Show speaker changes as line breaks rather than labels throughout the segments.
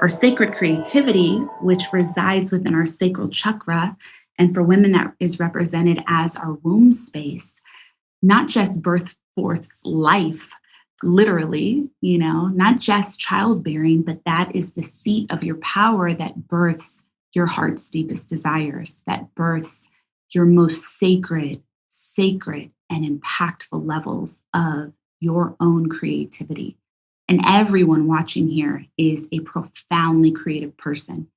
Our sacred creativity, which resides within our sacral chakra, and for women, that is represented as our womb space, not just birth forth life, literally, not just childbearing, but that is the seat of your power that births your heart's deepest desires, that births your most sacred, and impactful levels of your own creativity. And everyone watching here is a profoundly creative person.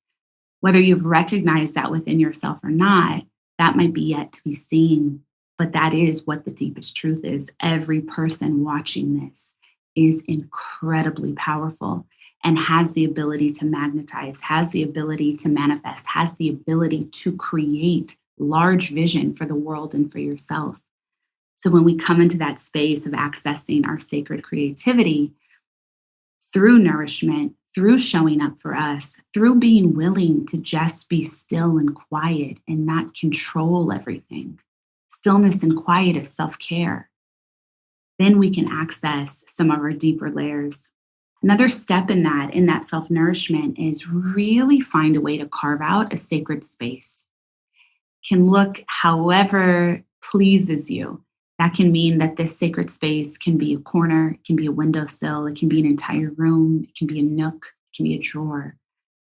Whether you've recognized that within yourself or not, that might be yet to be seen. But that is what the deepest truth is. Every person watching this is incredibly powerful and has the ability to magnetize, has the ability to manifest, has the ability to create large vision for the world and for yourself. So when we come into that space of accessing our sacred creativity through nourishment, through showing up for us, through being willing to just be still and quiet and not control everything. Stillness and quiet is self-care. Then we can access some of our deeper layers. Another step in that self-nourishment is really find a way to carve out a sacred space. Can look however pleases you. That can mean that this sacred space can be a corner, it can be a windowsill, it can be an entire room, it can be a nook, it can be a drawer.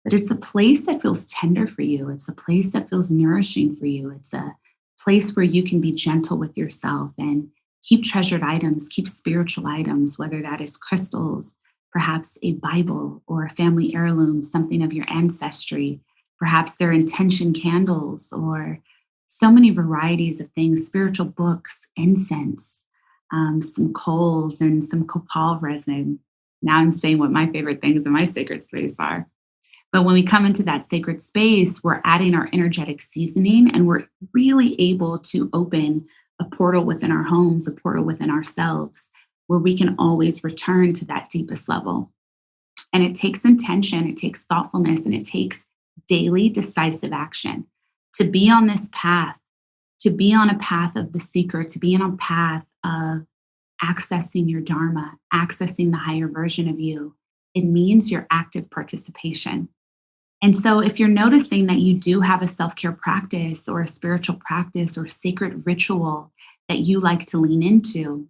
But it's a place that feels tender for you. It's a place that feels nourishing for you. It's a place where you can be gentle with yourself and keep treasured items, keep spiritual items, whether that is crystals, perhaps a Bible or a family heirloom, something of your ancestry. Perhaps they're intention candles or so many varieties of things, spiritual books, incense, some coals and some copal resin. Now I'm saying what my favorite things in my sacred space are. But when we come into that sacred space, we're adding our energetic seasoning and we're really able to open a portal within our homes, a portal within ourselves, where we can always return to that deepest level. And it takes intention, it takes thoughtfulness, and it takes daily decisive action to be on this path, to be on a path of the seeker, to be on a path of accessing your dharma, accessing the higher version of you. It means your active participation. And so if you're noticing that you do have a self-care practice or a spiritual practice or sacred ritual that you like to lean into,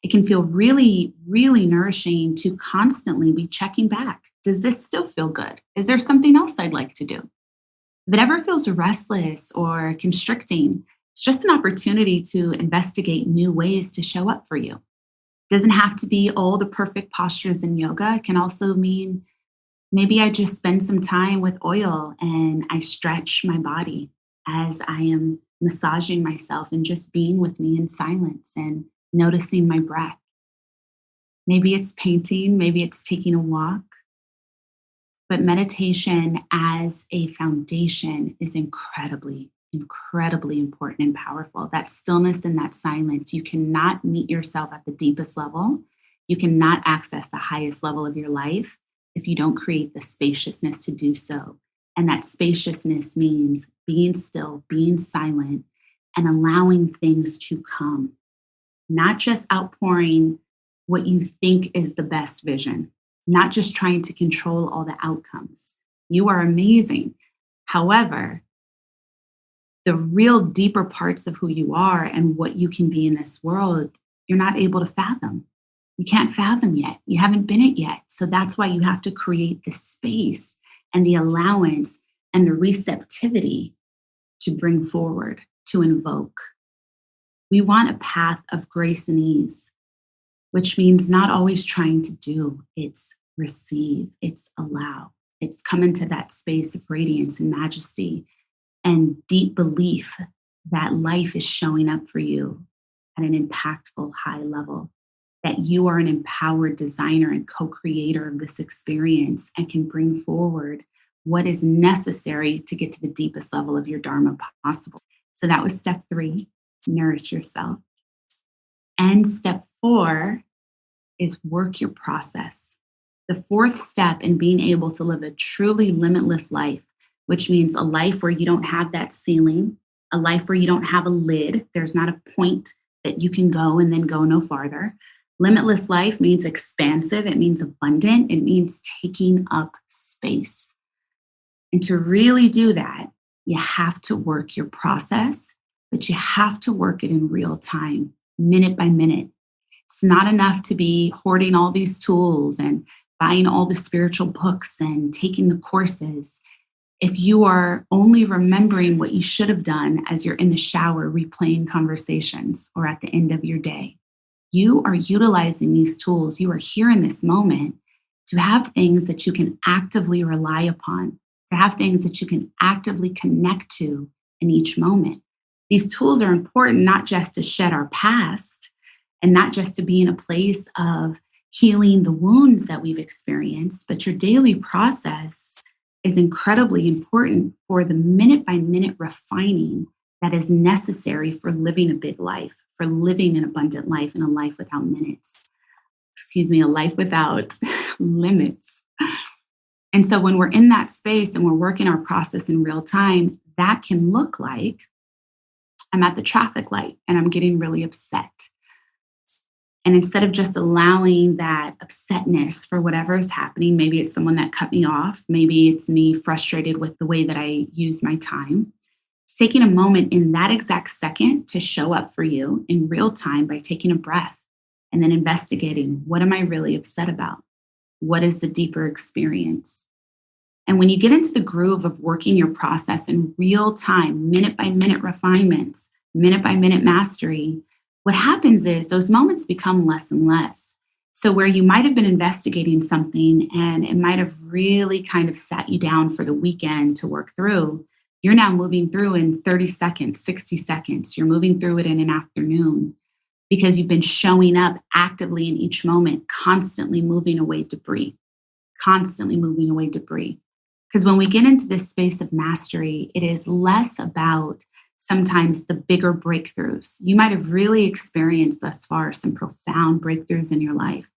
it can feel really, really nourishing to constantly be checking back. Does this still feel good? Is there something else I'd like to do? If it ever feels restless or constricting, it's just an opportunity to investigate new ways to show up for you. It doesn't have to be all the perfect postures in yoga. It can also mean maybe I just spend some time with oil and I stretch my body as I am massaging myself and just being with me in silence and noticing my breath. Maybe it's painting, maybe it's taking a walk. But meditation as a foundation is incredibly, incredibly important and powerful. That stillness and that silence, you cannot meet yourself at the deepest level. You cannot access the highest level of your life if you don't create the spaciousness to do so. And that spaciousness means being still, being silent, and allowing things to come. Not just outpouring what you think is the best vision, not just trying to control all the outcomes. You are amazing. However, the real deeper parts of who you are and what you can be in this world, you're not able to fathom. You can't fathom yet. You haven't been it yet. So that's why you have to create the space and the allowance and the receptivity to bring forward, to invoke. We want a path of grace and ease, which means not always trying to do. It's receive, it's allow. It's come into that space of radiance and majesty and deep belief that life is showing up for you at an impactful high level, that you are an empowered designer and co-creator of this experience and can bring forward what is necessary to get to the deepest level of your dharma possible. So that was step 3, nourish yourself. And step 4 is work your process. The 4th step in being able to live a truly limitless life, which means a life where you don't have that ceiling, a life where you don't have a lid. There's not a point that you can go and then go no farther. Limitless life means expansive. It means abundant. It means taking up space. And to really do that, you have to work your process, but you have to work it in real time, minute by minute. It's not enough to be hoarding all these tools and buying all the spiritual books and taking the courses. If you are only remembering what you should have done as you're in the shower replaying conversations or at the end of your day, you are utilizing these tools. You are here in this moment to have things that you can actively rely upon, to have things that you can actively connect to in each moment. These tools are important not just to shed our past and not just to be in a place of healing the wounds that we've experienced, but your daily process is incredibly important for the minute by minute refining that is necessary for living a big life, for living an abundant life and a life without a life without limits. And so when we're in that space and we're working our process in real time, that can look like I'm at the traffic light and I'm getting really upset. And instead of just allowing that upsetness for whatever is happening, maybe it's someone that cut me off, maybe it's me frustrated with the way that I use my time, it's taking a moment in that exact second to show up for you in real time by taking a breath and then investigating, what am I really upset about? What is the deeper experience? And when you get into the groove of working your process in real time, minute by minute refinements, minute by minute mastery, what happens is those moments become less and less. So where you might have been investigating something and it might have really kind of sat you down for the weekend to work through, you're now moving through in 30 seconds, 60 seconds. You're moving through it in an afternoon because you've been showing up actively in each moment, constantly moving away debris. Because when we get into this space of mastery, it is less about sometimes the bigger breakthroughs. You might have really experienced thus far some profound breakthroughs in your life.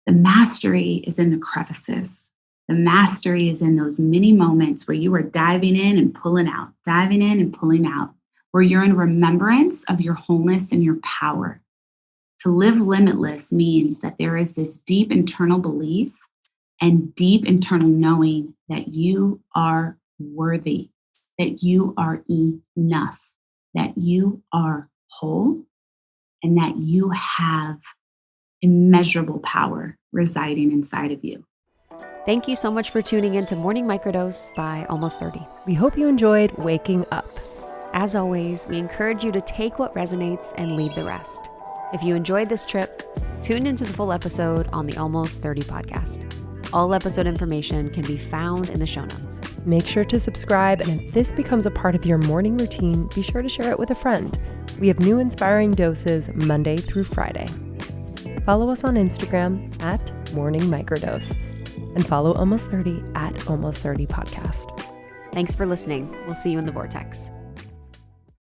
The mastery is in the crevices. The mastery is in those mini moments where you are diving in and pulling out, where you're in remembrance of your wholeness and your power. To live limitless means that there is this deep internal belief and deep internal knowing that you are worthy, that you are enough, that you are whole, and that you have immeasurable power residing inside of you.
Thank you so much for tuning in to Morning Microdose by Almost 30.
We hope you enjoyed waking up.
As always, we encourage you to take what resonates and leave the rest. If you enjoyed this trip, tune into the full episode on the Almost 30 podcast. All episode information can be found in the show notes.
Make sure to subscribe, and if this becomes a part of your morning routine, be sure to share it with a friend. We have new inspiring doses Monday through Friday. Follow us on Instagram at Morning Microdose, and follow Almost 30 at Almost 30 Podcast.
Thanks for listening. We'll see you in the vortex.